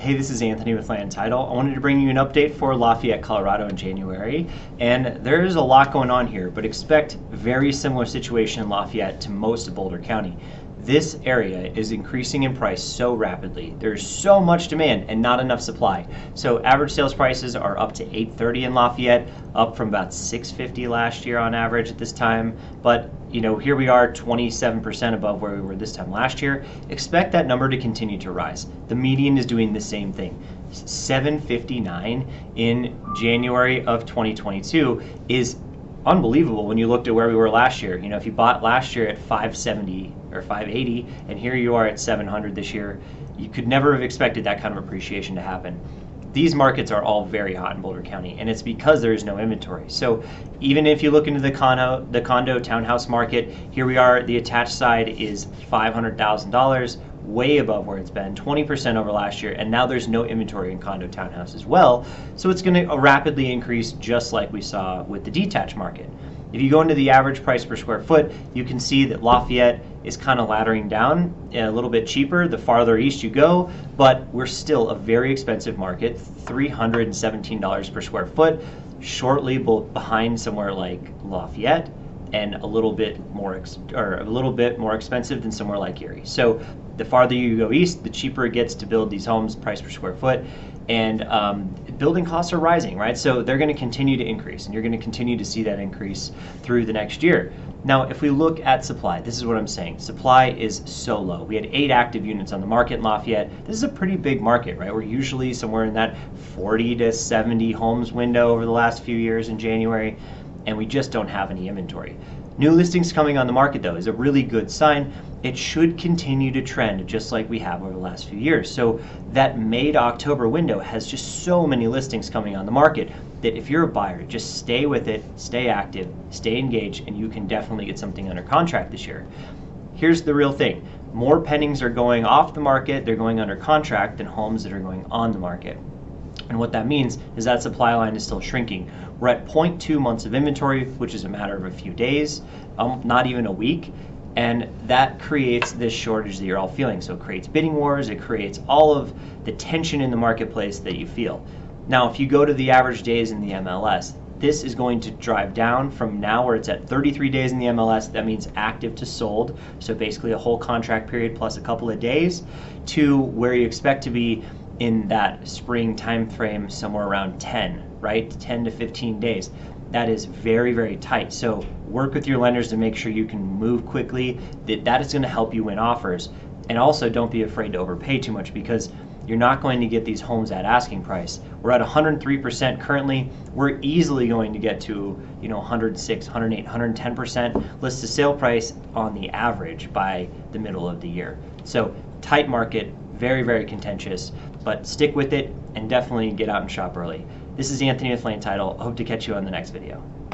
Hey, this is Anthony with Land Title. I wanted to bring you an update for Lafayette, Colorado in January. And there's a lot going on here, but expect very similar situation in Lafayette to most of Boulder County. This area is increasing in price so rapidly. There's so much demand and not enough supply. So average sales prices are up to $830 in Lafayette, up from about $650 last year on average at this time. But here we are 27% above where we were this time last year. Expect that number to continue to rise. The median is doing the same thing. $759 in January of 2022 is unbelievable when you looked at where we were last year. If you bought last year at $570 or $580 and here you are at $700 this year, you could never have expected that kind of appreciation to happen. These markets are all very hot in Boulder County, and it's because there is no inventory. So even if you look into the condo townhouse market, here we are, the attached side is $500,000, way above where it's been, 20% over last year, and now there's no inventory in condo townhouse as well. So it's going to rapidly increase just like we saw with the detached market. If you go into the average price per square foot, you can see that Lafayette is kind of laddering down a little bit cheaper the farther east you go, but we're still a very expensive market, $317 per square foot, shortly behind somewhere like Lafayette, and a little bit more expensive than somewhere like Erie. So the farther you go east, the cheaper it gets to build these homes, price per square foot, and building costs are rising, right? So they're going to continue to increase, and you're going to continue to see that increase through the next year. Now, if we look at supply, this is what I'm saying. Supply is so low. We had 8 active units on the market in Lafayette. This is a pretty big market, right? We're usually somewhere in that 40 to 70 homes window over the last few years in January, and we just don't have any inventory. New listings coming on the market, though, is a really good sign. It should continue to trend just like we have over the last few years. So that May to October window has just so many listings coming on the market that if you're a buyer, just stay with it, stay active, stay engaged, and you can definitely get something under contract this year. Here's the real thing. More pendings are going off the market, they're going under contract, than homes that are going on the market. And what that means is that supply line is still shrinking. We're at 0.2 months of inventory, which is a matter of a few days, not even a week. And that creates this shortage that you're all feeling. So it creates bidding wars, it creates all of the tension in the marketplace that you feel. Now, if you go to the average days in the MLS, this is going to drive down from now where it's at 33 days in the MLS, that means active to sold, so basically a whole contract period plus a couple of days, to where you expect to be in that spring time frame, somewhere around 10, right? 10 to 15 days. That is very, very tight. So work with your lenders to make sure you can move quickly. That is going to help you win offers. And also don't be afraid to overpay too much, because you're not going to get these homes at asking price. We're at 103% currently. We're easily going to get to 106, 108, 110% list to sale price on the average by the middle of the year. So tight market, very, very contentious, but stick with it and definitely get out and shop early. This is Anthony with Land Title. I hope to catch you on the next video.